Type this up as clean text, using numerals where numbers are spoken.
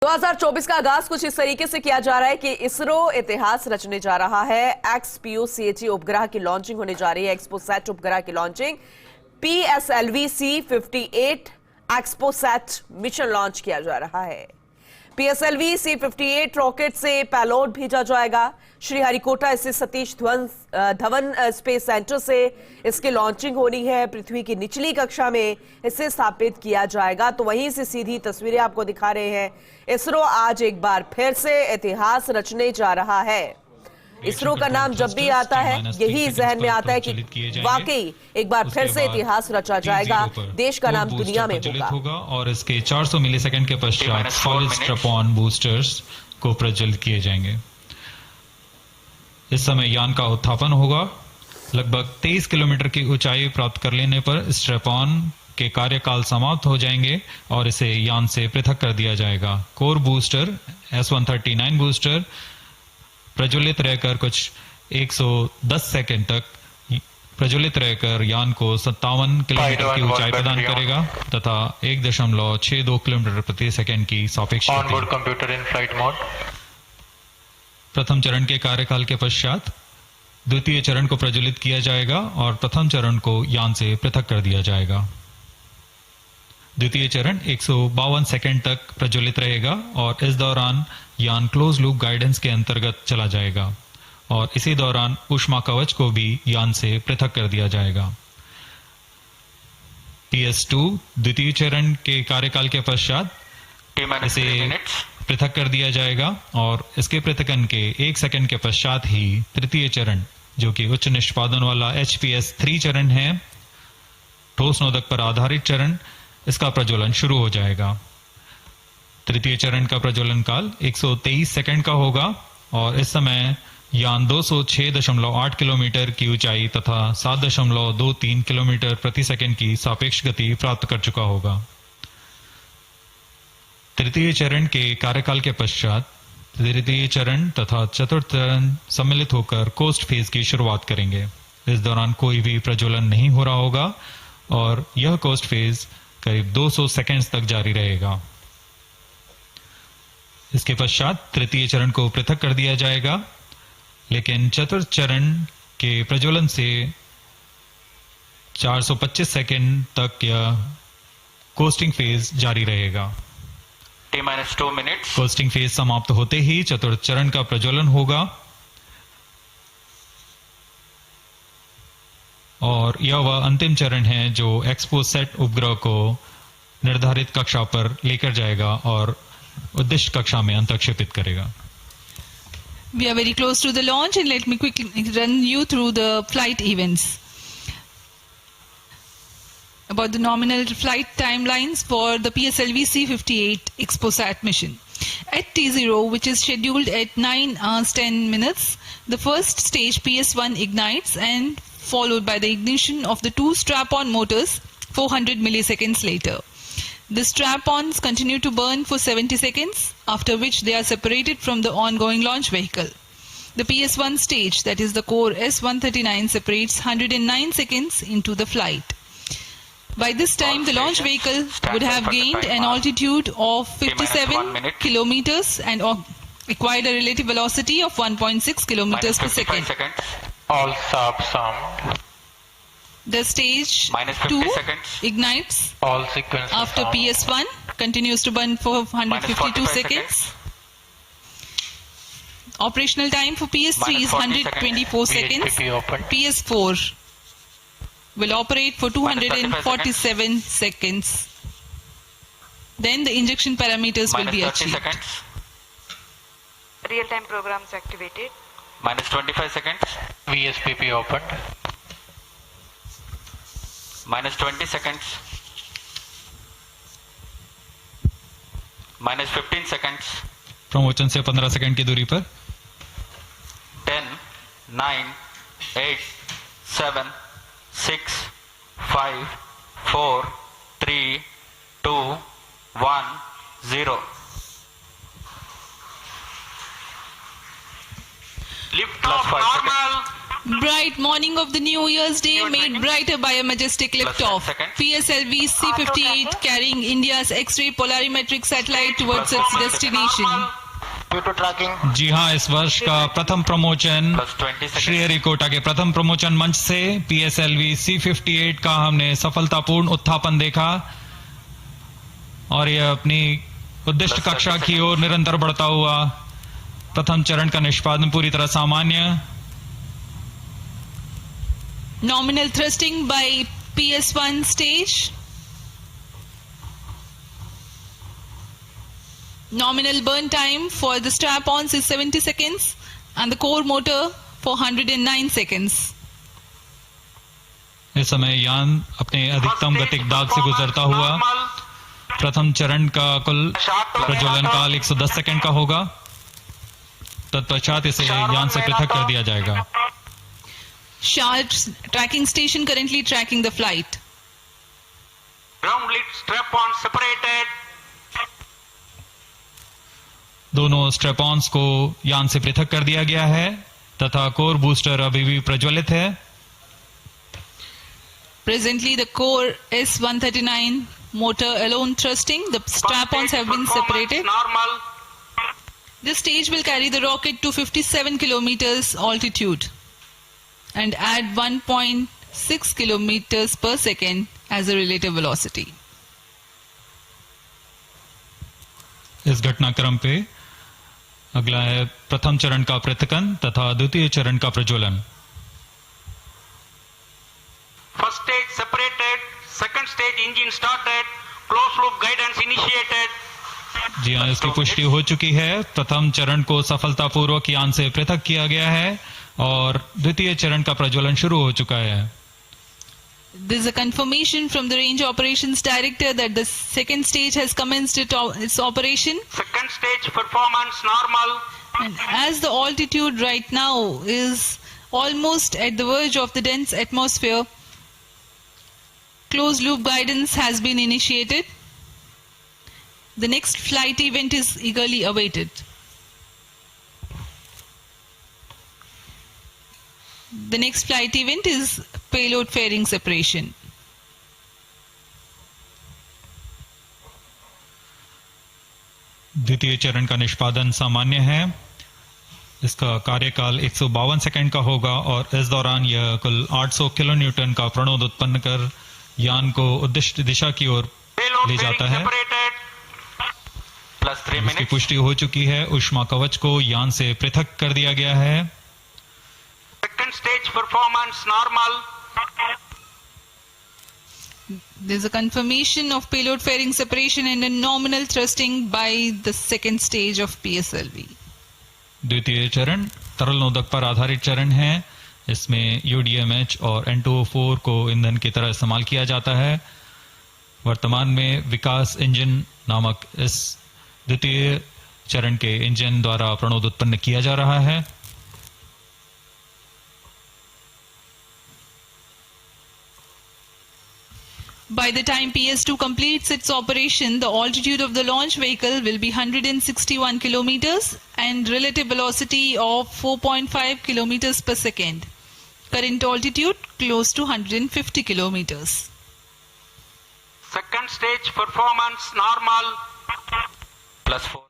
2024 का आगाज कुछ इस तरीके से किया जा रहा है कि इसरो इतिहास रचने जा रहा है। XPO-CAT उपग्रह की लॉन्चिंग होने जा रही है। एक्सपोसैट उपग्रह की launching PSLV-C58 XPoSat mission launch किया जा रहा है। PSLV-C58 रॉकेट से पेलोड भेजा जाएगा। श्रीहरिकोटा स्थित सतीश धवन स्पेस सेंटर से इसकी लॉन्चिंग होनी है। पृथ्वी की निचली कक्षा में इसे स्थापित किया जाएगा। तो वहीं से सीधी तस्वीरें आपको दिखा रहे हैं। इसरो आज एक बार फिर से इतिहास रचने जा रहा है। इसरो का नाम जब भी आता है यही जहन में आता है कि वाकई एक बार फिर से इतिहास रचा जाएगा, देश का नाम दुनिया में होगा। और इसके 400 मिलीसेकंड के पश्चात सॉलिड स्ट्रैप-ऑन बूस्टर्स को प्रज्वलित किए जाएंगे। इस समय यान का उत्थापन होगा। लगभग 23 किलोमीटर की ऊंचाई प्राप्त कर लेने पर स्ट्रैप-ऑन के कार्यकाल समाप्त हो जाएंगे और इसे यान से पृथक कर दिया जाएगा। कोर बूस्टर S139 बूस्टर प्रज्वलित रहकर कुछ 110 सेकंड तक प्रज्वलित रहकर यान को 57 किलोमीटर की ऊंचाई प्रदान करेगा तथा 1.62 किलोमीटर प्रति सेकंड की सापेक्ष onboard computer in flight mode. प्रथम चरण के कार्यकाल के पश्चात द्वितीय चरण को प्रज्वलित किया जाएगा और प्रथम चरण को यान से पृथक कर दिया जाएगा। द्वितीय चरण 152 सेकंड तक प्रज्वलित रहेगा और इस दौरान यान क्लोज लूप गाइडेंस के अंतर्गत चला जाएगा और इसी दौरान ऊष्मा कवच को भी यान से पृथक कर दिया जाएगा। PS2 द्वितीय चरण के कार्यकाल के पश्चात इसे पृथक कर दिया जाएगा और इसके पृथकन के 1 सेकंड के पश्चात ही तृतीय चरण जो कि उच्च निष्पादन वाला HPS-3 चरण है, ठोस नोदक पर आधारित चरण, इसका प्रज्वलन शुरू हो जाएगा। तृतीय चरण का प्रज्वलन काल 123 सेकंड का होगा और इस समय यान 206.8 किलोमीटर की ऊंचाई तथा 7.23 किलोमीटर प्रति सेकंड की सापेक्ष गति प्राप्त कर चुका होगा। तृतीय चरण के कार्यकाल के पश्चात तृतीय चरण तथा चतुर्थ चरण सम्मिलित होकर कोस्ट फेज की शुरुआत करेंगे। इस दौरान कोई भी प्रज्वलन नहीं हो रहा होगा और यह कोस्ट फेज करीब 200 सेकंड्स तक जारी रहेगा। इसके पश्चात तृतीय चरण को पृथक कर दिया जाएगा, लेकिन चतुर्थ चरण के प्रज्वलन से 425 सेकंड तक यह कोस्टिंग फेज जारी रहेगा। T-2 minutes. कोस्टिंग फेज समाप्त होते ही चतुर्थ चरण का प्रज्वलन होगा और यह वह अंतिम चरण है जो एक्सपोसैट उपग्रह को निर्धारित कक्षा पर लेकर जाएगा और उद्दिष्ट कक्षा में अंतक्षेपित करेगा। We are very close to the launch and let me quickly run you through the flight events. About the nominal flight timelines for the PSLV-C58 XPOSAT mission. At T0, which is scheduled at 9 hours 10 minutes, the first stage PS1 ignites and followed by the ignition of the two strap-on motors 400 milliseconds later. The strap-ons continue to burn for 70 seconds, after which they are separated from the ongoing launch vehicle. The PS1 stage, that is the core S139, separates 109 seconds into the flight. By this time, the launch vehicle would have gained an altitude of 57 kilometers and acquired a relative velocity of 1.6 kilometers per second. All subs armed. The stage 2 ignites All sequences after armed. PS1, continues to burn for 152 seconds. Operational time for PS3 is 124 seconds. PS4 will operate for 247 seconds. Then the injection parameters will be achieved. Seconds. Real-time programs activated. Minus 25 seconds. VSPP opened. Minus 20 seconds. Minus 15 seconds. प्रमोचन से 15 second की दूरी पर 10, 9, 8, 7, 6, 5, 4, 3, 2, 1, 0. Lift off normal. Bright morning of the New Year's Day New made tracking. brighter by a majestic Plus liftoff. 10 seconds. PSLV C-58 carrying India's X-ray polarimetric satellite towards its destination. Due to tracking. जी हाँ, इस वर्ष का प्रथम promotion Plus 20 seconds. Sriharikota के प्रथम promotion मंच से PSLV C-58 का हमने सफलतापूर्ण उत्थापन देखा और यह अपनी उद्दिष्ट Plus कक्षा 30 की ओर निरंतर बढ़ता हुआ प्रथम चरण का निष्पादन पूरी तरह सामान्य। Nominal thrusting by PS1 stage. Nominal burn time for the strap-ons is 70 seconds and the core motor for 109 seconds. इस समय यान अपने अधिकतम गतिक दाब से गुजरता हुआ प्रथम चरण का कुल प्रज्वलन काल 110 सेकंड का होगा। तत्पश्चात इसे यान से पृथक कर दिया जाएगा। Sharp tracking station currently tracking the flight. Ground lead strap-on separated. दोनों स्ट्रेपॉन्स को यान से पृथक कर दिया गया है तथा कोर बूस्टर अभी भी प्रज्वलित है। Presently, the core S139 motor alone thrusting. The strap-ons have been separated. Normal. This stage will carry the rocket to 57 kilometers altitude and add 1.6 kilometers per second as a relative velocity. इस घटनाक्रम पे अगला है प्रथम चरण का पृथकन तथा द्वितीय चरण का प्रज्वलन। First stage separated. Second stage engine started. Closed loop guidance initiated. जी हाँ, इसकी पुष्टि हो चुकी है। प्रथम चरण को सफलतापूर्वक यान से पृथक किया गया है और द्वितीय चरण का प्रज्वलन शुरू हो चुका है। There is a confirmation from the Range Operations Director that the second stage has commenced its operation. Second stage performance normal. And as the altitude right now is almost at the verge of the dense atmosphere, closed loop guidance has been initiated. The next flight event is eagerly awaited. The next flight event is payload fairing separation. द्वितीय चरण का निष्पादन सामान्य है। इसका कार्यकाल 152 second का होगा और इस दौरान यह कुल 800 किलो न्यूटन का प्रणोद उत्पन्न कर यान को उद्दिष्ट दिशा की ओर Payload ले fairing जाता है। separated. Plus 3 इसकी minutes. पुष्टि हो चुकी है। ऊष्मा कवच को यान से पृथक कर दिया गया है। Second stage performance normal. There is a confirmation of payload fairing separation and a nominal thrusting by the second stage of PSLV. द्वितीय चरण तरल नोदक पर आधारित चरण है। इसमें UDMH और N2O4 को ईंधन की तरह इस्तेमाल किया जाता है। वर्तमान में विकास इंजन नामक इस द्वितीय चरण के इंजन द्वारा प्रणोद उत्पन्न किया जा रहा है। By the time PS2 completes its operation, the altitude of the launch vehicle will be 161 kilometers and relative velocity of 4.5 kilometers per second. Current altitude close to 150 kilometers. Second stage performance normal. Plus 4.